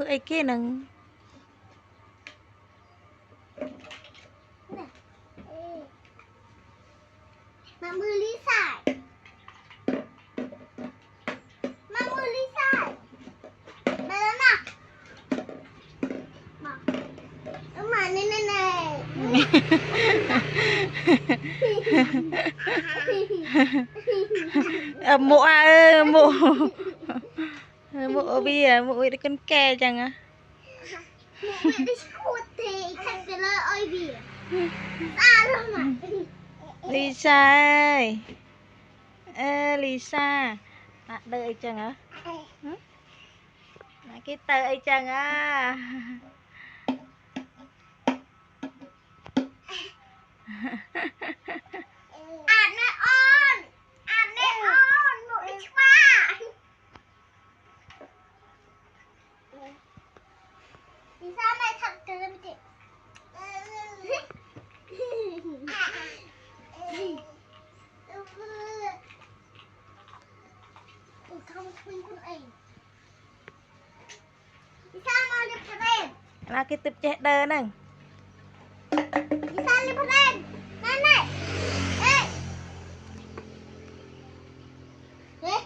ไอ้เก้นังมามือลิซ่ามามือลิซ่ามาแล้วนะมาเอามาแน่mụ à mụ mụ bây giờ mụ đi con ke chẳng à mụ bị đi cút thì khăn cái lời ơi bì à đâu mà Lisa ơi ê Lisa à, đợi chẳng à cái tờ chẳng àอ่านไม่ออนอ่านไม่ออนหนูไม่ว่าลิซ่าไม่ทำเกินไปทำคุณคุณเองลิซ่ามาเรียบร้อย là cái tập chạy đờ nèลิซ่าเรียบร้อยนั่นแหละเอ๊ะเอ๊ะ